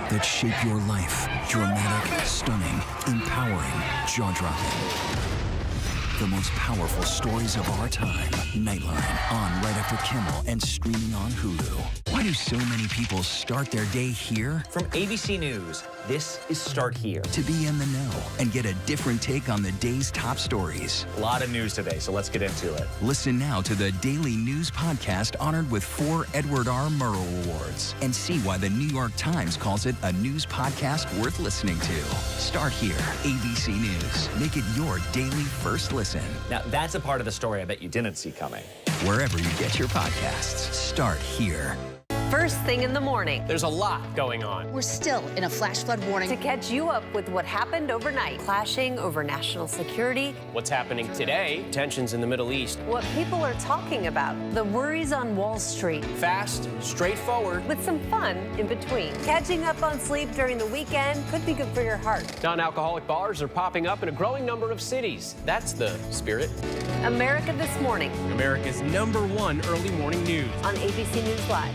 that shape your life. Dramatic, stunning, empowering, jaw-dropping. The most powerful stories of our time. Nightline, on right after Kimmel and streaming on Hulu. Why do so many people start their day here? From ABC News, this is Start Here. To be in the know and get a different take on the day's top stories. A lot of news today, so let's get into it. Listen now to the Daily News Podcast honored with 4 Edward R. Murrow Awards and see why the New York Times calls it a news podcast worth listening to. Start Here, ABC News. Make it your daily first listen. Now, that's a part of the story I bet you didn't see coming. Wherever you get your podcasts, Start Here. First thing in the morning. There's a lot going on. We're still in a flash flood warning. To catch you up with what happened overnight. Clashing over national security. What's happening today? Tensions in the Middle East. What people are talking about. The worries on Wall Street. Fast, straightforward. With some fun in between. Catching up on sleep during the weekend could be good for your heart. Non-alcoholic bars are popping up in a growing number of cities. That's the spirit. America This Morning. America's #1 early morning news. On ABC News Live.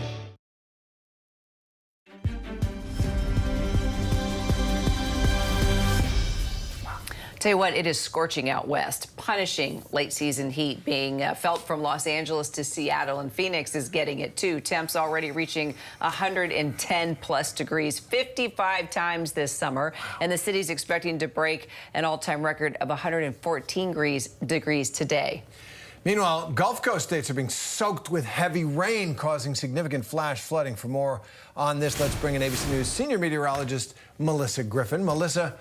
Tell you what, it is scorching out west. Punishing late season heat being felt from Los Angeles to Seattle, and Phoenix is getting it too. Temps already reaching 110 plus degrees 55 times this summer, and the city's expecting to break an all-time record of 114 degrees today. Meanwhile, Gulf Coast states are being soaked with heavy rain, causing significant flash flooding. For more on this, let's bring in ABC News senior meteorologist Melissa Griffin. Melissa,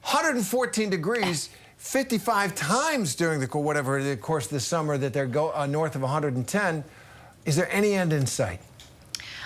114 degrees 55 times during the course this summer that they're north of 110. Is there any end in sight?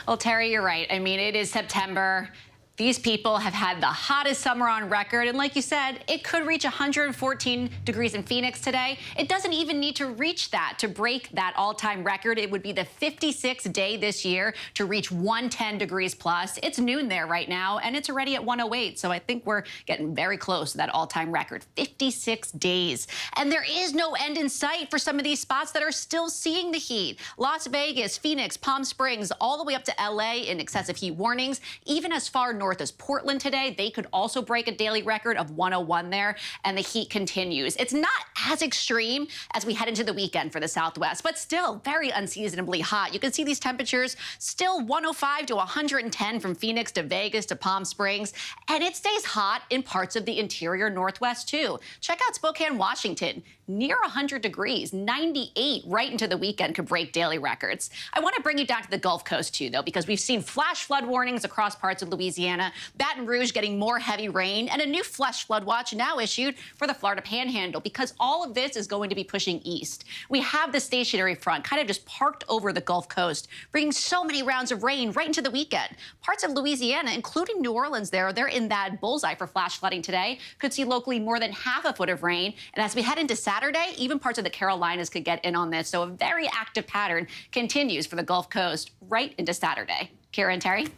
Well, Terry, you're right. I mean, it is September. These people have had the hottest summer on record, and like you said, it could reach 114 degrees in Phoenix today. It doesn't even need to reach that to break that all-time record. It would be the 56th day this year to reach 110 degrees plus. It's noon there right now, and it's already at 108, so I think we're getting very close to that all-time record. 56 days. And there is no end in sight for some of these spots that are still seeing the heat. Las Vegas, Phoenix, Palm Springs, all the way up to LA in excessive heat warnings, even as far north as Portland today. They could also break a daily record of 101 there, and the heat continues. It's not as extreme as we head into the weekend for the Southwest, but still very unseasonably hot. You can see these temperatures still 105 to 110 from Phoenix to Vegas to Palm Springs, and it stays hot in parts of the interior Northwest too. Check out Spokane, Washington, near 100 degrees, 98 right into the weekend could break daily records. I want to bring you down to the Gulf Coast too, though, because we've seen flash flood warnings across parts of Louisiana, Baton Rouge getting more heavy rain, and a new flash flood watch now issued for the Florida Panhandle, because all of this is going to be pushing east. We have the stationary front kind of just parked over the Gulf Coast, bringing so many rounds of rain right into the weekend. Parts of Louisiana, including New Orleans they're in that bullseye for flash flooding today. Could see locally more than half a foot of rain, and as we head into Saturday, even parts of the Carolinas could get in on this, so a very active pattern continues for the Gulf Coast right into Saturday. Kira and Terry?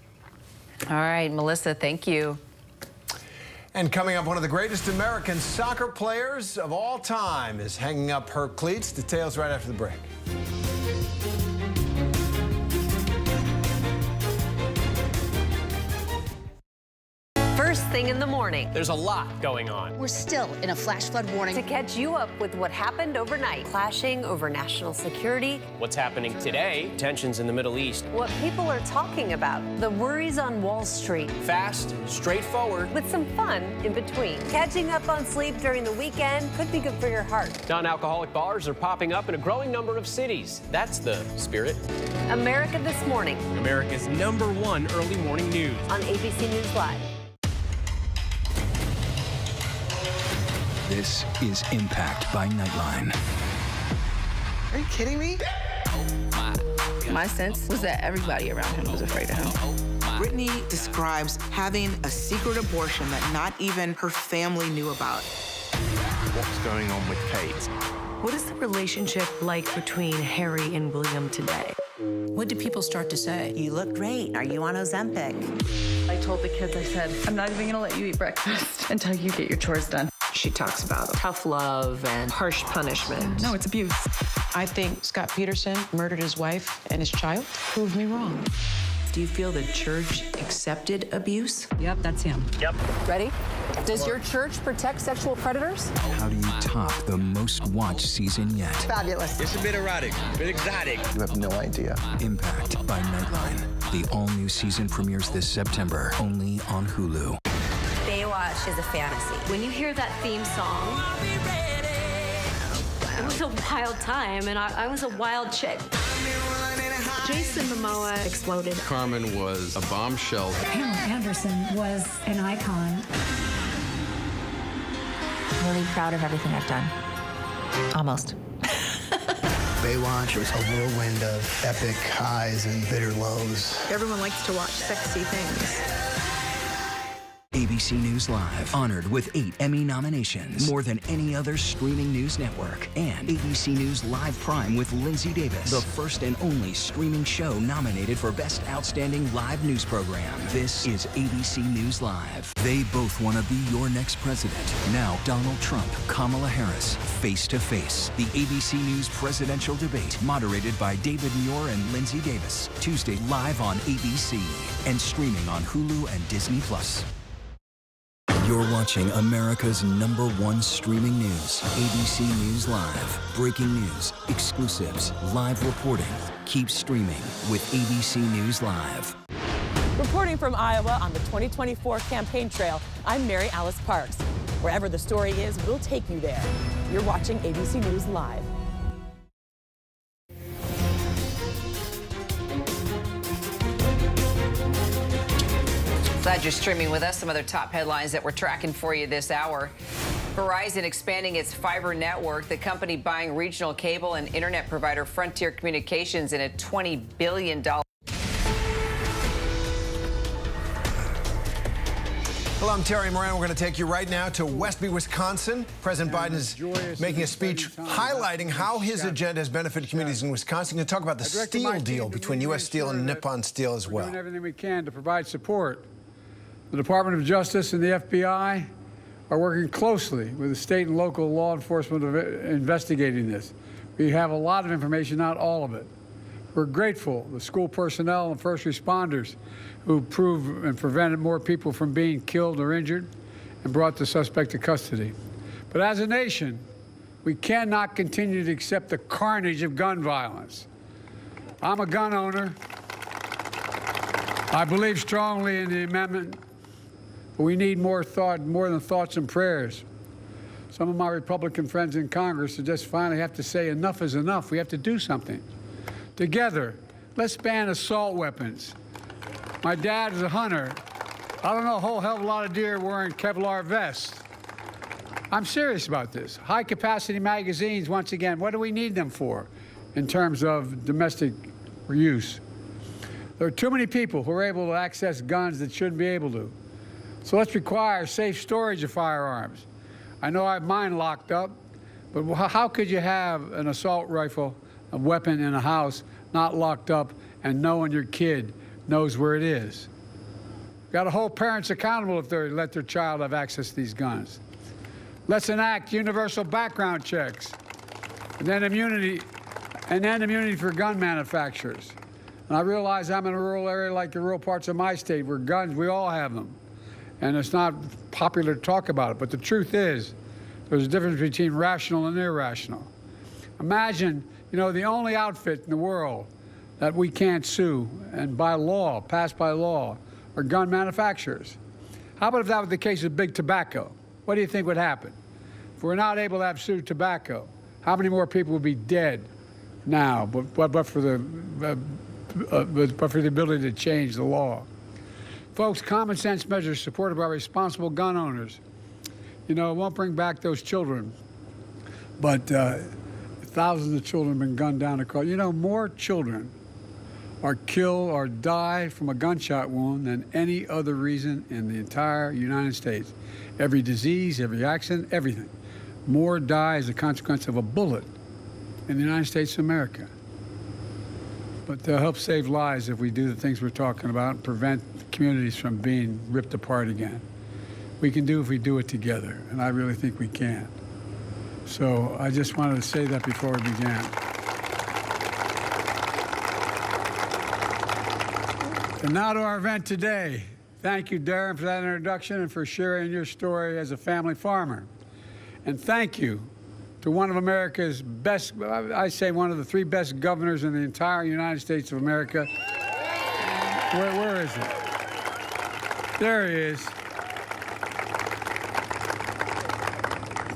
All right, Melissa, thank you. And coming up, one of the greatest American soccer players of all time is hanging up her cleats. Details right after the break. First thing in the morning. There's a lot going on. We're still in a flash flood warning. To catch you up with what happened overnight. Clashing over national security. What's happening today? Tensions in the Middle East. What people are talking about. The worries on Wall Street. Fast, straightforward. With some fun in between. Catching up on sleep during the weekend could be good for your heart. Non-alcoholic bars are popping up in a growing number of cities. That's the spirit. America This Morning. America's #1 early morning news. On ABC News Live. This is Impact by Nightline. Are you kidding me? My sense was that everybody around him was afraid of him. Brittany describes having a secret abortion that not even her family knew about. What's going on with Kate? What is the relationship like between Harry and William today? What did people start to say? You look great. Are you on Ozempic? I told the kids, I said, I'm not even gonna let you eat breakfast until you get your chores done. She talks about tough love and harsh punishment. No, it's abuse. I think Scott Peterson murdered his wife and his child. Proved me wrong. Do you feel the church accepted abuse? Yep, that's him. Yep. Ready? Does your church protect sexual predators? How do you top the most watched season yet? Fabulous. It's a bit erotic, a bit exotic. You have no idea. Impact by Nightline. The all-new season premieres this September, only on Hulu. Baywatch is a fantasy. When you hear that theme song, it was a wild time, and I was a wild chick. Jason Momoa exploded. Carmen was a bombshell. Pamela Anderson was an icon. I'm really proud of everything I've done. Almost. Baywatch was a whirlwind of epic highs and bitter lows. Everyone likes to watch sexy things. ABC News Live, honored with 8 Emmy nominations, more than any other streaming news network. And ABC News Live Prime with Linsey Davis, the first and only streaming show nominated for Best Outstanding Live News Program. This is ABC News Live. They both want to be your next president. Now, Donald Trump, Kamala Harris, face to face. The ABC News presidential debate, moderated by David Muir and Linsey Davis. Tuesday, live on ABC and streaming on Hulu and Disney+. You're watching America's #1 streaming news, ABC News Live. Breaking news, exclusives, live reporting. Keep streaming with ABC News Live. Reporting from Iowa on the 2024 campaign trail, I'm Mary Alice Parks. Wherever the story is, we'll take you there. You're watching ABC News Live. Glad you're streaming with us. Some other top headlines that we're tracking for you this hour. Verizon expanding its fiber network. The company buying regional cable and internet provider Frontier Communications in a $20 billion. Hello, I'm Terry Moran. We're going to take you right now to Westby, Wisconsin. President Biden is making a speech highlighting how his agenda has benefited communities in Wisconsin. We're going to talk about the steel deal between U.S. Steel and Nippon Steel as well. We're doing everything we can to provide support. The Department of Justice and the FBI are working closely with the state and local law enforcement investigating this. We have a lot of information, not all of it. We're grateful to the school personnel and first responders who proved and prevented more people from being killed or injured and brought the suspect to custody. But as a nation, we cannot continue to accept the carnage of gun violence. I'm a gun owner. I believe strongly in the amendment, but we need more than thoughts and prayers. Some of my Republican friends in Congress just finally have to say enough is enough. We have to do something. Together, let's ban assault weapons. My dad is a hunter. I don't know a whole hell of a lot of deer wearing Kevlar vests. I'm serious about this. High-capacity magazines, once again, what do we need them for in terms of domestic use? There are too many people who are able to access guns that shouldn't be able to. So let's require safe storage of firearms. I know I have mine locked up, but how could you have an assault rifle, a weapon in a house, not locked up, and knowing your kid knows where it is? Got to hold parents accountable if they let their child have access to these guns. Let's enact universal background checks, and then immunity for gun manufacturers. And I realize I'm in a rural area like the rural parts of my state where guns, we all have them. And it's not popular to talk about it, but the truth is there's a difference between rational and irrational. Imagine, the only outfit in the world that we can't sue and by law, passed by law, are gun manufacturers. How about if that was the case with big tobacco? What do you think would happen? If we're not able to have sued tobacco, how many more people would be dead now, but for the ability to change the law? Folks, common sense measures supported by responsible gun owners. It won't bring back those children, but thousands of children have been gunned down across. More children are killed or die from a gunshot wound than any other reason in the entire United States. Every disease, every accident, everything. More die as a consequence of a bullet in the United States of America. But they'll help save lives if we do the things we're talking about and prevent communities from being ripped apart again. We can do if we do it together, and I really think we can. So I just wanted to say that before we began. And now to our event today. Thank you, Darren, for that introduction and for sharing your story as a family farmer. And thank you to one of America's best, I say one of the 3 best governors in the entire United States of America. Where is it? There he is.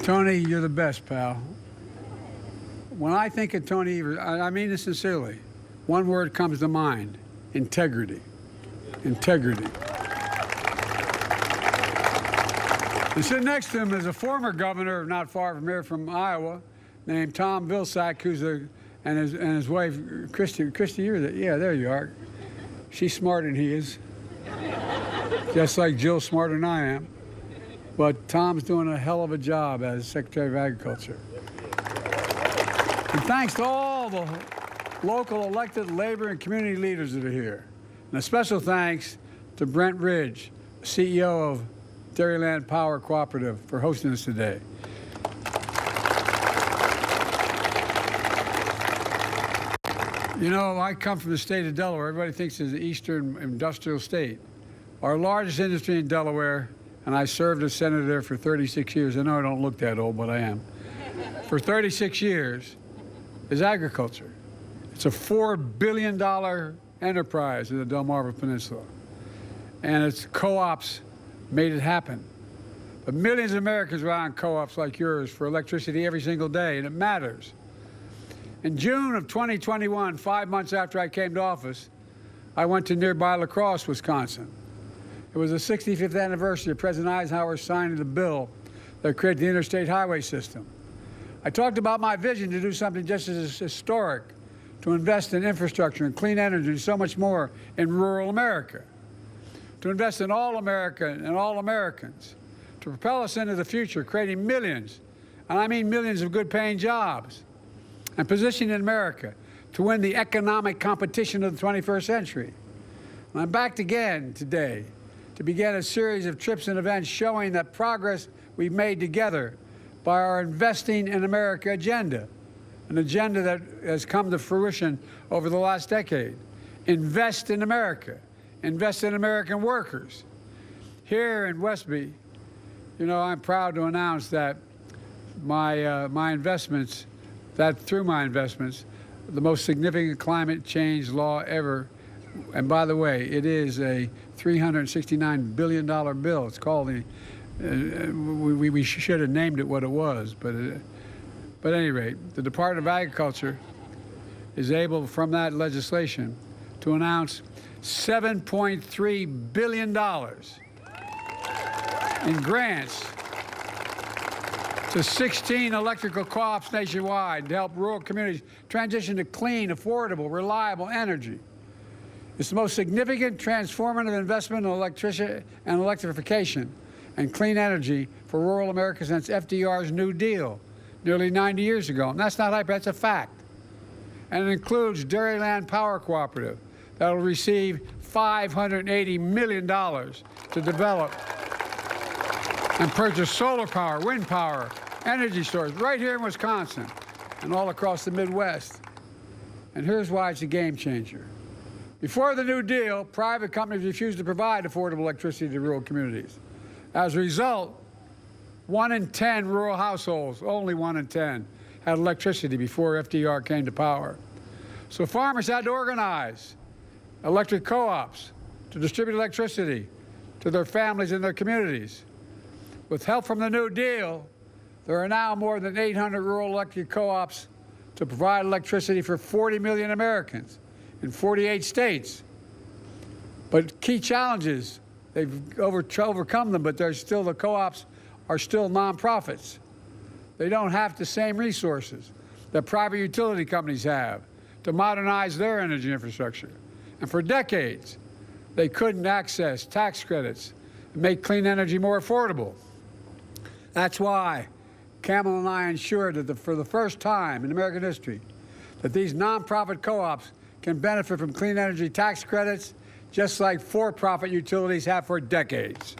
Tony, you're the best, pal. When I think of Tony Evers, I mean this sincerely, one word comes to mind: integrity. Integrity. And sitting next to him is a former governor, not far from here, from Iowa, named Tom Vilsack, who's and his wife, Christy. Christy, you're there. Yeah, there you are. She's smarter than he is. Just like Jill's smarter than I am. But Tom's doing a hell of a job as Secretary of Agriculture. And thanks to all the local elected labor and community leaders that are here. And a special thanks to Brent Ridge, CEO of Dairyland Power Cooperative, for hosting us today. You know, I come from the state of Delaware. Everybody thinks it's an eastern industrial state. Our largest industry in Delaware, and I served as senator there for 36 years. I know I don't look that old, but I am. For 36 years, is agriculture. It's a $4 billion enterprise in the Delmarva Peninsula. And its co-ops made it happen. But millions of Americans rely on co-ops like yours for electricity every single day, and it matters. In June of 2021, 5 months after I came to office, I went to nearby La Crosse, Wisconsin. It was the 65th anniversary of President Eisenhower signing the bill that created the interstate highway system. I talked about my vision to do something just as historic, to invest in infrastructure and clean energy and so much more in rural America, to invest in all America and all Americans, to propel us into the future, creating millions, and I mean millions of good-paying jobs, and positioning America to win the economic competition of the 21st century. And I'm back again today to begin a series of trips and events showing that progress we've made together by our Investing in America agenda, an agenda that has come to fruition over the last decade. Invest in America. Invest in American workers. Here in Westby, you know, I'm proud to announce that my investments, through my investments, the most significant climate change law ever, and by the way, it is a $369 billion bill. It's called the, we should have named it what it was, but at any rate, the Department of Agriculture is able, from that legislation, to announce $7.3 billion in grants to 16 electrical co-ops nationwide to help rural communities transition to clean, affordable, reliable energy. It's the most significant transformative investment in electricity and electrification and clean energy for rural America since FDR's New Deal nearly 90 years ago. And that's not hype, that's a fact. And it includes Dairyland Power Cooperative that will receive $580 million to develop and purchase solar power, wind power, energy storage right here in Wisconsin and all across the Midwest. And here's why it's a game changer. Before the New Deal, private companies refused to provide affordable electricity to rural communities. As a result, 1 in 10 rural households, only 1 in 10, had electricity before FDR came to power. So farmers had to organize electric co-ops to distribute electricity to their families and their communities. With help from the New Deal, there are now more than 800 rural electric co-ops to provide electricity for 40 million Americans in 48 states. But key challenges, they've overcome them, but there's still, the co-ops are still nonprofits. They don't have the same resources that private utility companies have to modernize their energy infrastructure. And for decades, they couldn't access tax credits and make clean energy more affordable. That's why Camel and I ensured that for the first time in American history, that these nonprofit co-ops can benefit from clean energy tax credits, just like for-profit utilities have for decades.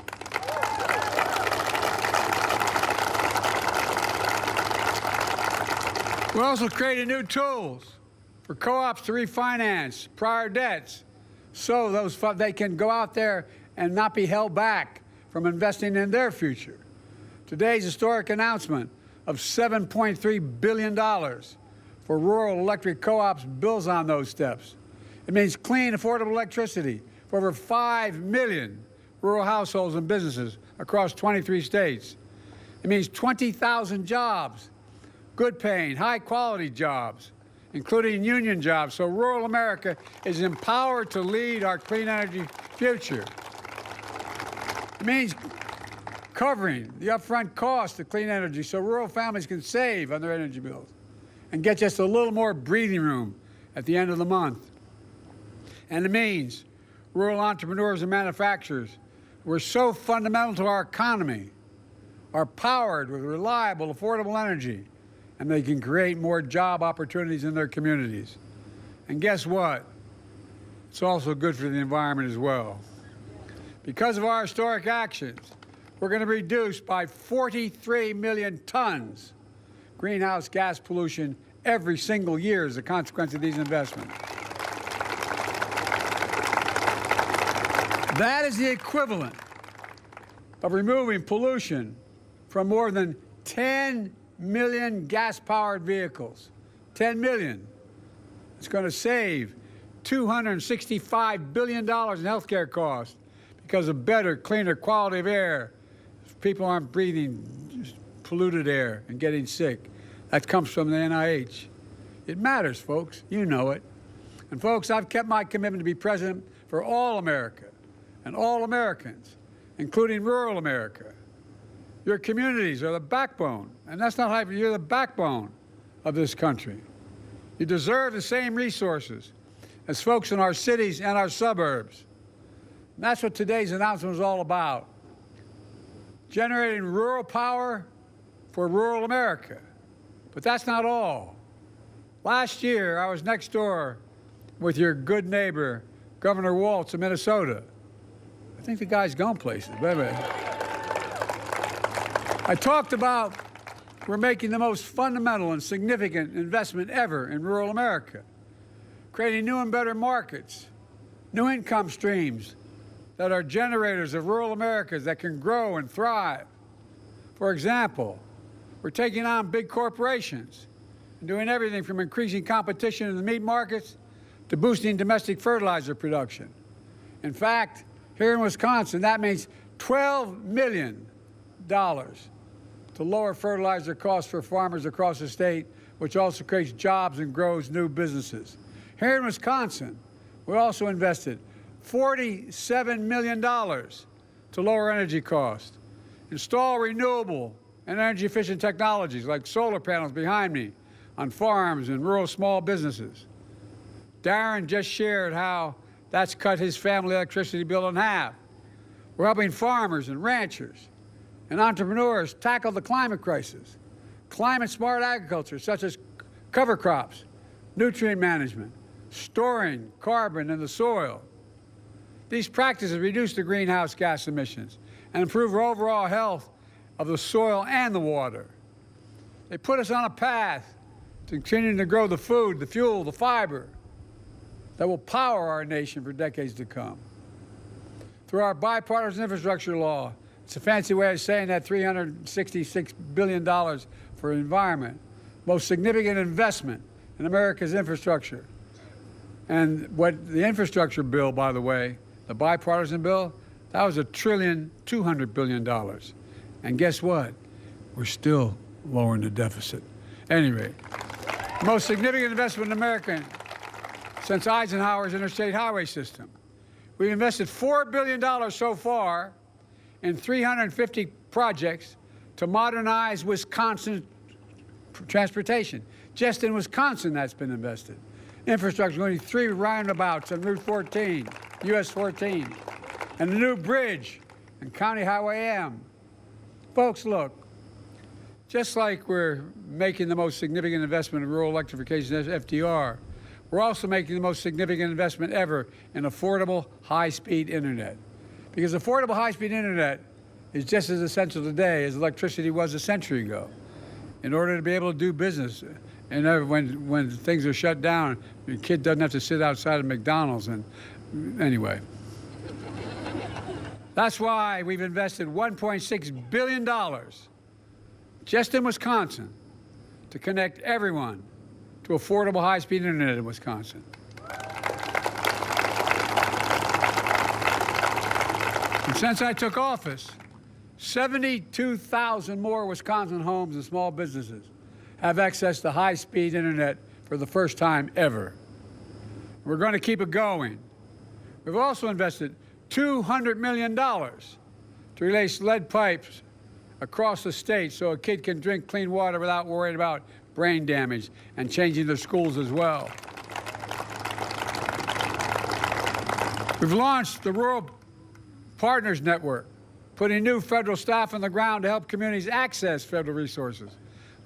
We're also creating new tools for co-ops to refinance prior debts so they can go out there and not be held back from investing in their future. Today's historic announcement of $7.3 billion for rural electric co-ops builds on those steps. It means clean, affordable electricity for over 5 million rural households and businesses across 23 states. It means 20,000 jobs, good-paying, high-quality jobs, including union jobs, so rural America is empowered to lead our clean energy future. It means covering the upfront cost of clean energy so rural families can save on their energy bills and get just a little more breathing room at the end of the month. And it means rural entrepreneurs and manufacturers who are so fundamental to our economy are powered with reliable, affordable energy, and they can create more job opportunities in their communities. And guess what? It's also good for the environment as well. Because of our historic actions, we're going to reduce by 43 million tons greenhouse gas pollution every single year as a consequence of these investments. That is the equivalent of removing pollution from more than 10 million gas-powered vehicles. 10 million. It's going to save $265 billion in healthcare costs because of better, cleaner quality of air. People aren't breathing polluted air and getting sick. That comes from the NIH. It matters, folks. You know it. And folks, I've kept my commitment to be president for all America and all Americans, including rural America. Your communities are the backbone, and that's not hyper. You're the backbone of this country. You deserve the same resources as folks in our cities and our suburbs. And that's what today's announcement is all about. Generating rural power for rural America. But that's not all. Last year, I was next door with your good neighbor, Governor Walz of Minnesota. I think the guy's gone places. I talked about we're making the most fundamental and significant investment ever in rural America, creating new and better markets, new income streams that are generators of rural Americas that can grow and thrive. For example, we're taking on big corporations and doing everything from increasing competition in the meat markets to boosting domestic fertilizer production. In fact, here in Wisconsin, that means $12 million to lower fertilizer costs for farmers across the state, which also creates jobs and grows new businesses. Here in Wisconsin, we also invested $47 million to lower energy costs, install renewable and energy-efficient technologies like solar panels behind me on farms and rural small businesses. Darren just shared how that's cut his family electricity bill in half. We're helping farmers and ranchers and entrepreneurs tackle the climate crisis. Climate-smart agriculture, such as cover crops, nutrient management, storing carbon in the soil. These practices reduce the greenhouse gas emissions and improve our overall health of the soil and the water. They put us on a path to continuing to grow the food, the fuel, the fiber that will power our nation for decades to come. Through our bipartisan infrastructure law, it's a fancy way of saying that $366 billion for environment, most significant investment in America's infrastructure. And what the infrastructure bill, by the way, the bipartisan bill, that was $1.2 trillion. And guess what? We're still lowering the deficit. Anyway, most significant investment in America since Eisenhower's interstate highway system. We've invested $4 billion so far in 350 projects to modernize Wisconsin transportation. Just in Wisconsin, that's been invested. Infrastructure, including 3 roundabouts on Route 14, US 14, and a new bridge on County Highway M. Folks, look, just like we're making the most significant investment in rural electrification as FDR, we're also making the most significant investment ever in affordable high-speed internet. Because affordable high-speed internet is just as essential today as electricity was a century ago. In order to be able to do business, and when things are shut down, your kid doesn't have to sit outside of McDonald's and Anyway. That's why we've invested $1.6 billion just in Wisconsin to connect everyone to affordable high-speed internet in Wisconsin. And since I took office, 72,000 more Wisconsin homes and small businesses have access to high-speed internet for the first time ever. We're going to keep it going. We've also invested $200 million to replace lead pipes across the state so a kid can drink clean water without worrying about brain damage, and changing their schools as well. We've launched the Rural Partners Network, putting new federal staff on the ground to help communities access federal resources.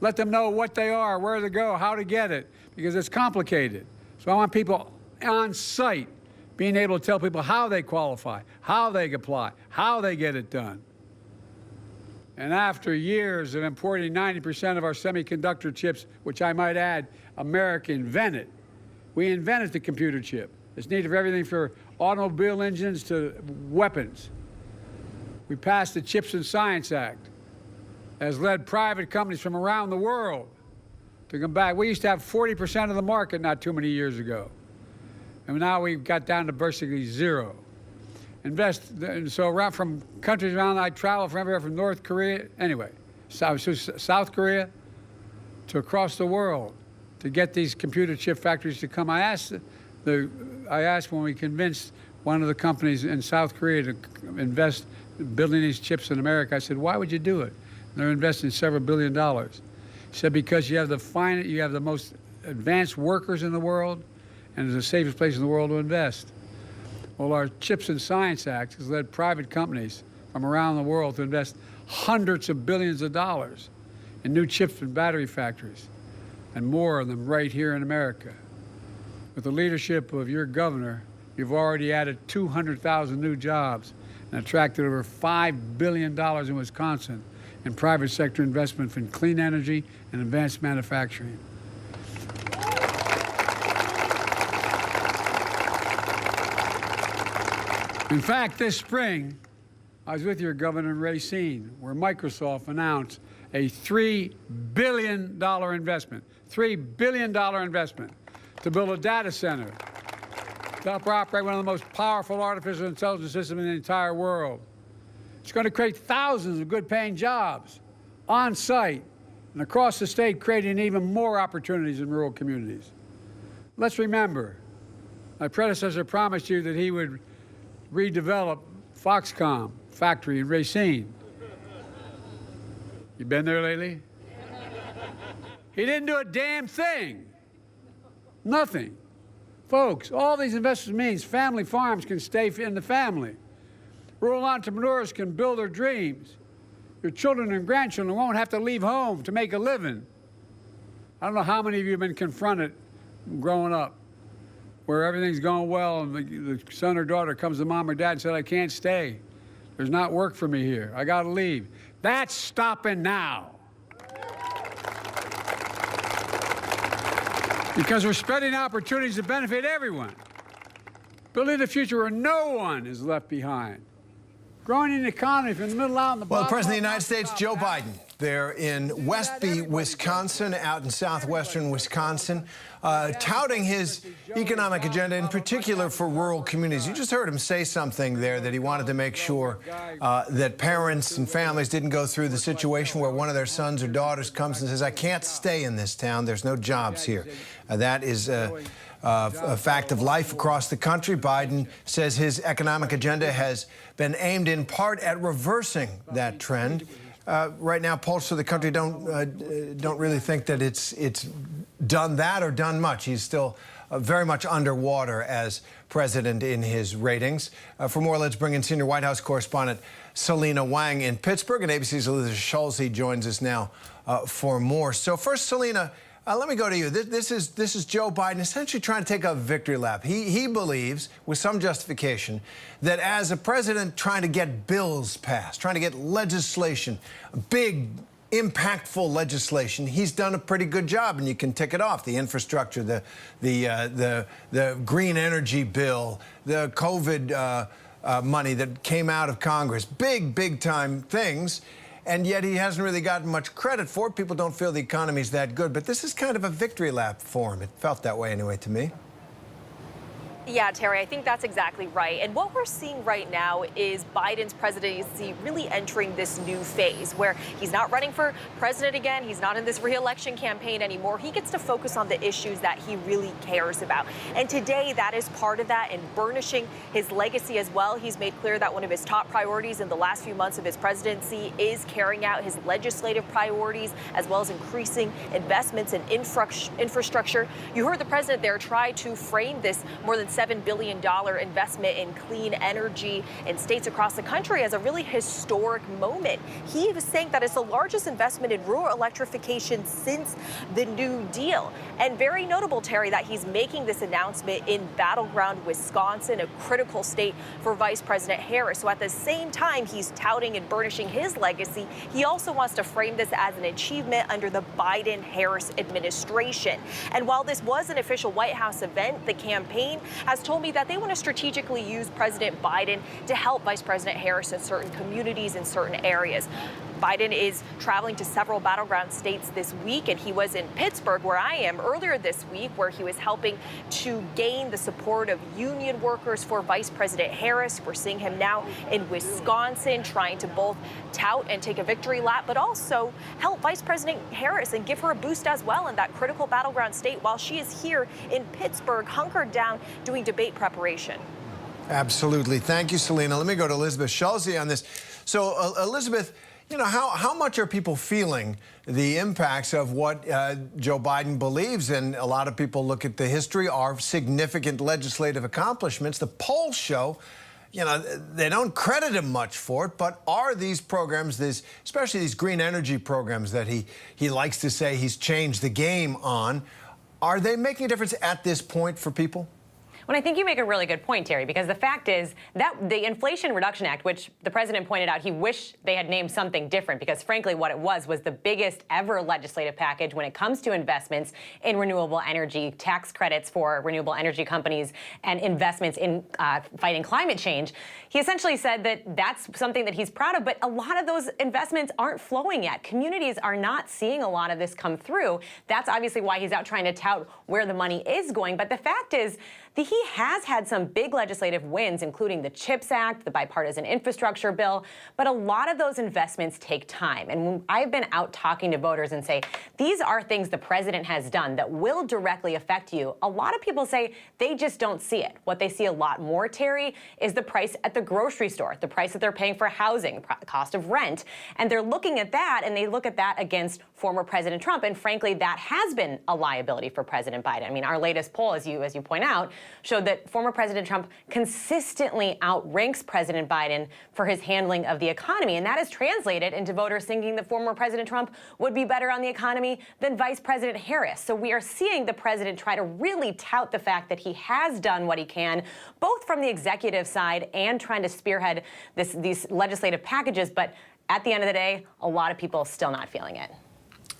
Let them know what they are, where to go, how to get it, because it's complicated. So I want people on site being able to tell people how they qualify, how they apply, how they get it done. And after years of importing 90% of our semiconductor chips, which I might add, America invented, we invented the computer chip. It's needed for everything from automobile engines to weapons. We passed the Chips and Science Act, has led private companies from around the world to come back. We used to have 40% of the market not too many years ago. And now we've got down to basically zero. So around from countries around, I travel from everywhere from North Korea, anyway, South Korea to across the world to get these computer chip factories to come. I asked when we convinced one of the companies in South Korea to invest in building these chips in America, I said, why would you do it? And they're investing several $1 billion. He said, because you have the most advanced workers in the world, and it's the safest place in the world to invest. Well, our Chips and Science Act has led private companies from around the world to invest hundreds of billions of dollars in new chips and battery factories, and more of them right here in America. With the leadership of your governor, you've already added 200,000 new jobs and attracted over $5 billion in Wisconsin in private sector investment in clean energy and advanced manufacturing. In fact, this spring, I was with your governor in Racine, where Microsoft announced a $3 billion investment, $3 billion investment to build a data center to operate one of the most powerful artificial intelligence systems in the entire world. It's going to create thousands of good-paying jobs on site and across the state, creating even more opportunities in rural communities. Let's remember, my predecessor promised you that he would redevelop Foxconn factory in Racine. You been there lately? He didn't do a damn thing. Nothing. Folks, all these investments means family farms can stay in the family. Rural entrepreneurs can build their dreams. Your children and grandchildren won't have to leave home to make a living. I don't know how many of you have been confronted growing up where everything's going well and the son or daughter comes to mom or dad and said, I can't stay. There's not work for me here. I got to leave. That's stopping now. Because we're spreading opportunities to benefit everyone. Building a future where no one is left behind. Growing an economy from the middle out in the bottom. Well, the President of the United States, Joe Biden, there in Westby, Wisconsin, out in southwestern Wisconsin, touting his economic agenda, in particular for rural communities. You just heard him say something there that he wanted to make sure that parents and families didn't go through the situation where one of their sons or daughters comes and says, I can't stay in this town. There's no jobs here. That is a fact of life across the country. Biden says his economic agenda has been aimed in part at reversing that trend. Right now, polls for the country don't really think that it's done that or done much. He's still very much underwater as president in his ratings. For more, let's bring in senior White House correspondent Selena Wang in Pittsburgh, and ABC's Elizabeth Schulze joins us now for more. So first, Selena, let me go to you. This is Joe Biden essentially trying to take a victory lap. He believes, with some justification, that as a president trying to get bills passed, trying to get legislation, big impactful legislation, he's done a pretty good job, and you can tick it off. The infrastructure, the green energy bill, the COVID money that came out of Congress, big time things. And yet he hasn't really gotten much credit for it. People don't feel the economy's that good. But this is kind of a victory lap for him. It felt that way anyway to me. Yeah, Terry, I think that's exactly right. And what we're seeing right now is Biden's presidency really entering this new phase where he's not running for president again. He's not in this re-election campaign anymore. He gets to focus on the issues that he really cares about. And today, that is part of that, and burnishing his legacy as well. He's made clear that one of his top priorities in the last few months of his presidency is carrying out his legislative priorities, as well as increasing investments in infrastructure. You heard the president there try to frame this more than $7 billion investment in clean energy in states across the country as a really historic moment. He was saying that it's the largest investment in rural electrification since the New Deal. And very notable, Terry, that he's making this announcement in battleground Wisconsin, a critical state for Vice President Harris. So at the same time he's touting and burnishing his legacy, he also wants to frame this as an achievement under the Biden-Harris administration. And while this was an official White House event, the campaign has told me that they want to strategically use President Biden to help Vice President Harris in certain communities in certain areas. Biden is traveling to several battleground states this week, and he was in Pittsburgh, where I am, earlier this week, where he was helping to gain the support of union workers for Vice President Harris. We're seeing him now in Wisconsin, trying to both tout and take a victory lap, but also help Vice President Harris and give her a boost as well in that critical battleground state while she is here in Pittsburgh, hunkered down, doing debate preparation. Absolutely. Thank you, Selena. Let me go to Elizabeth Schulze on this. So, Elizabeth, you know, how much are people feeling the impacts of what Joe Biden believes? And a lot of people look at the history, our significant legislative accomplishments. The polls show, you know, they don't credit him much for it, but are these programs, especially these green energy programs that he likes to say he's changed the game on, are they making a difference at this point for people? Well, I think you make a really good point, Terry, because the fact is that the Inflation Reduction Act, which the president pointed out he wished they had named something different, because frankly what it was the biggest ever legislative package when it comes to investments in renewable energy, tax credits for renewable energy companies, and investments in fighting climate change. He essentially said that that's something that he's proud of, but a lot of those investments aren't flowing yet. Communities are not seeing a lot of this come through. That's obviously why he's out trying to tout where the money is going. But the fact is, he has had some big legislative wins, including the CHIPS Act, the bipartisan infrastructure bill, but a lot of those investments take time. And when I've been out talking to voters and say, these are things the president has done that will directly affect you, a lot of people say they just don't see it. What they see a lot more, Terry, is the price at the grocery store, the price that they're paying for housing, the cost of rent. And they're looking at that, and they look at that against former President Trump. And frankly, that has been a liability for President Biden. I mean, our latest poll, as you point out, showed that former President Trump consistently outranks President Biden for his handling of the economy. And that is translated into voters thinking that former President Trump would be better on the economy than Vice President Harris. So we are seeing the president try to really tout the fact that he has done what he can, both from the executive side and trying to spearhead these legislative packages. But at the end of the day, a lot of people are still not feeling it.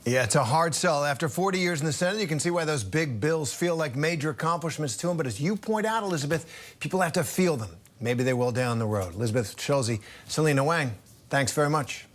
Yeah, it's a hard sell. After 40 years in the Senate, you can see why those big bills feel like major accomplishments to him. But as you point out, Elizabeth, people have to feel them. Maybe they will down the road. Elizabeth Schulze, Selena Wang, thanks very much.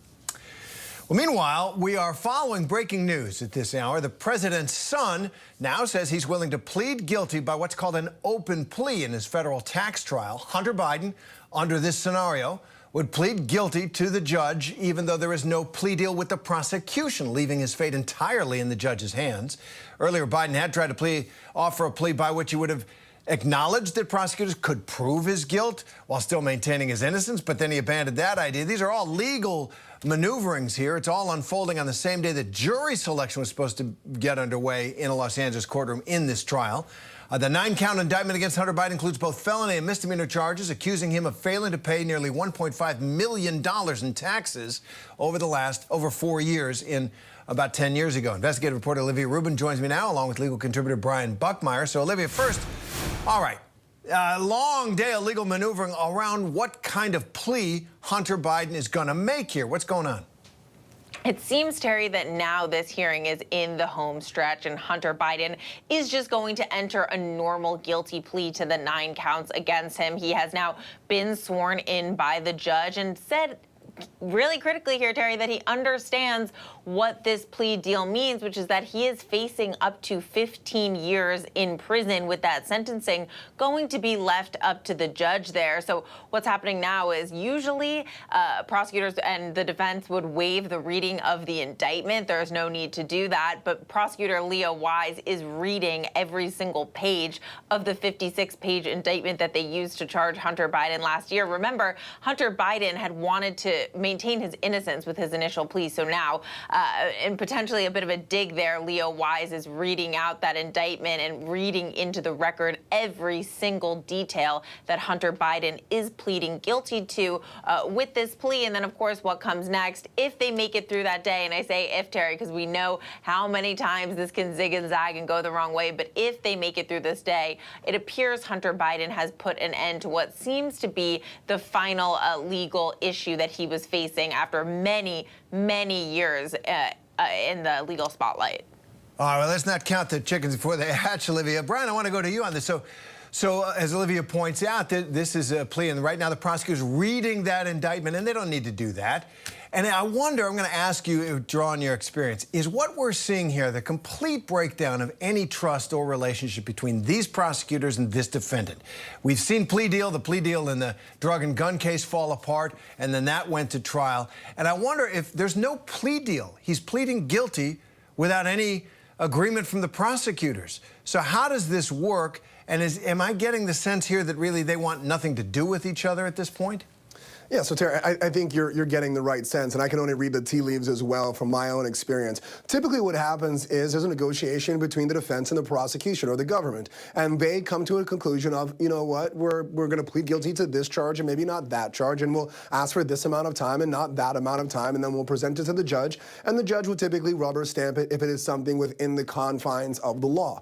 Well, meanwhile, we are following breaking news at this hour. The president's son now says he's willing to plead guilty by what's called an open plea in his federal tax trial. Hunter Biden, under this scenario, would plead guilty to the judge, even though there is no plea deal with the prosecution, leaving his fate entirely in the judge's hands. Earlier, Biden had tried to offer a plea by which he would have acknowledged that prosecutors could prove his guilt while still maintaining his innocence, but then he abandoned that idea. These are all legal maneuverings here. It's all unfolding on the same day that jury selection was supposed to get underway in a Los Angeles courtroom in this trial. The 9-count indictment against Hunter Biden includes both felony and misdemeanor charges, accusing him of failing to pay nearly $1.5 million in taxes over 4 years in about 10 years ago. Investigative reporter Olivia Rubin joins me now, along with legal contributor Brian Buckmeyer. So, Olivia, first, all right, long day of legal maneuvering around what kind of plea Hunter Biden is going to make here. What's going on? It seems, Terry, that now this hearing is in the home stretch and Hunter Biden is just going to enter a normal guilty plea to the 9 counts against him. He has now been sworn in by the judge and said really critically here, Terry, that he understands what this plea deal means, which is that he is facing up to 15 years in prison, with that sentencing going to be left up to the judge there. So what's happening now is usually prosecutors and the defense would waive the reading of the indictment. There's no need to do that. But prosecutor Leah Wise is reading every single page of the 56-page indictment that they used to charge Hunter Biden last year. Remember, Hunter Biden had wanted to maintain his innocence with his initial plea. So now, and potentially a bit of a dig there, Leo Wise is reading out that indictment and reading into the record every single detail that Hunter Biden is pleading guilty to with this plea. And then, of course, what comes next if they make it through that day. And I say if, Terry, because we know how many times this can zig and zag and go the wrong way. But if they make it through this day, it appears Hunter Biden has put an end to what seems to be the final legal issue that he was facing after many, many years in the legal spotlight. All right, well, let's not count the chickens before they hatch, Olivia. Brian, I want to go to you on this. So as Olivia points out, this is a plea, and right now the prosecutor's reading that indictment, and they don't need to do that. And I wonder, I'm going to ask you, draw on your experience, is what we're seeing here the complete breakdown of any trust or relationship between these prosecutors and this defendant? We've seen the plea deal in the drug and gun case fall apart, and then that went to trial. And I wonder if there's no plea deal. He's pleading guilty without any agreement from the prosecutors. So how does this work? And am I getting the sense here that really they want nothing to do with each other at this point? Yeah, so Terry, I think you're getting the right sense, and I can only read the tea leaves as well from my own experience. Typically what happens is there's a negotiation between the defense and the prosecution or the government, and they come to a conclusion of, you know what, we're going to plead guilty to this charge and maybe not that charge, and we'll ask for this amount of time and not that amount of time, and then we'll present it to the judge, and the judge will typically rubber stamp it if it is something within the confines of the law.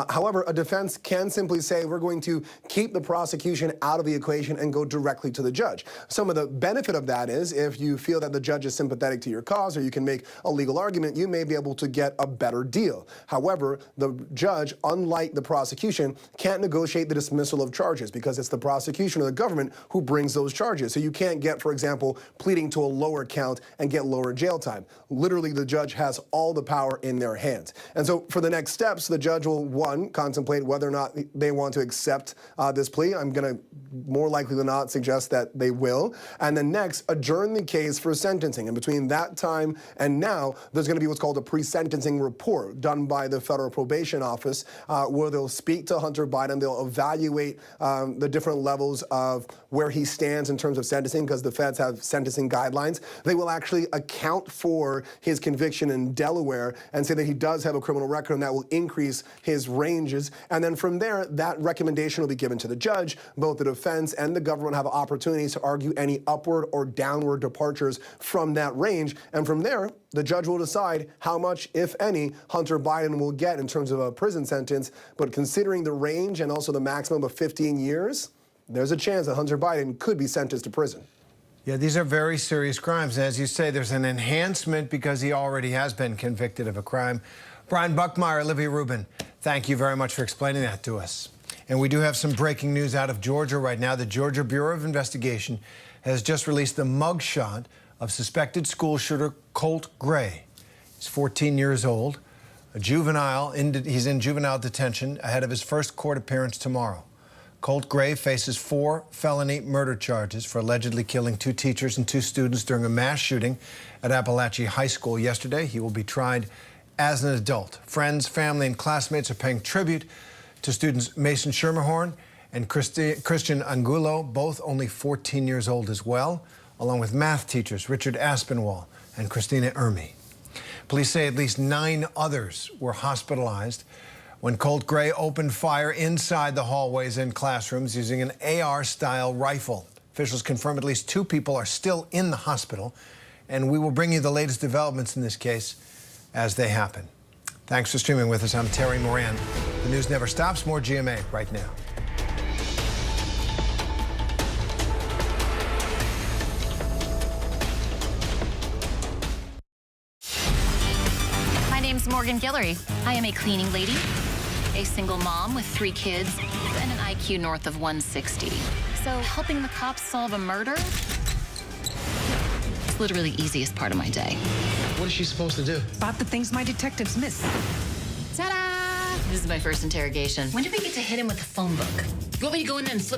However, a defense can simply say, we're going to keep the prosecution out of the equation and go directly to the judge. Some of the benefit of that is if you feel that the judge is sympathetic to your cause or you can make a legal argument, you may be able to get a better deal. However, the judge, unlike the prosecution, can't negotiate the dismissal of charges because it's the prosecution or the government who brings those charges. So you can't get, for example, pleading to a lower count and get lower jail time. Literally, the judge has all the power in their hands. And so for the next steps, the judge will, one, contemplate whether or not they want to accept this plea. I'm going to more likely than not suggest that they will. And then next, adjourn the case for sentencing. And between that time and now, there's going to be what's called a pre-sentencing report done by the Federal Probation Office, where they'll speak to Hunter Biden. They'll evaluate the different levels of where he stands in terms of sentencing, because the feds have sentencing guidelines. They will actually account for his conviction in Delaware and say that he does have a criminal record, and that will increase his ranges. And then from there, that recommendation will be given to the judge. Both the defense and the government have opportunities to argue any upward or downward departures from that range. And from there, the judge will decide how much, if any, Hunter Biden will get in terms of a prison sentence. But considering the range and also the maximum of 15 years, there's a chance that Hunter Biden could be sentenced to prison. Yeah, these are very serious crimes. And as you say, there's an enhancement because he already has been convicted of a crime. Brian Buckmeyer, Olivia Rubin, thank you very much for explaining that to us. And we do have some breaking news out of Georgia right now. The Georgia Bureau of Investigation has just released the mugshot of suspected school shooter Colt Gray. He's 14 years old, a juvenile. He's in juvenile detention ahead of his first court appearance tomorrow. Colt Gray faces 4 felony murder charges for allegedly killing 2 teachers and 2 students during a mass shooting at Appalachia High School yesterday. He will be tried as an adult. Friends, family, and classmates are paying tribute to students Mason Schermerhorn and Christian Angulo, both only 14 years old as well, along with math teachers Richard Aspinwall and Christina Ermy. Police say at least 9 others were hospitalized when Colt Gray opened fire inside the hallways and classrooms using an AR-style rifle. Officials confirm at least 2 people are still in the hospital, and we will bring you the latest developments in this case as they happen. Thanks for streaming with us. I'm Terry Moran. The news never stops. More GMA right now. name's Morgan Guillory. I am a cleaning lady, a single mom with 3 kids, and an IQ north of 160. So helping the cops solve a murder? It's literally the easiest part of my day. What is she supposed to do? Spot the things my detectives miss. Ta-da! This is my first interrogation. When did we get to hit him with the phone book? You want me to go in there and flip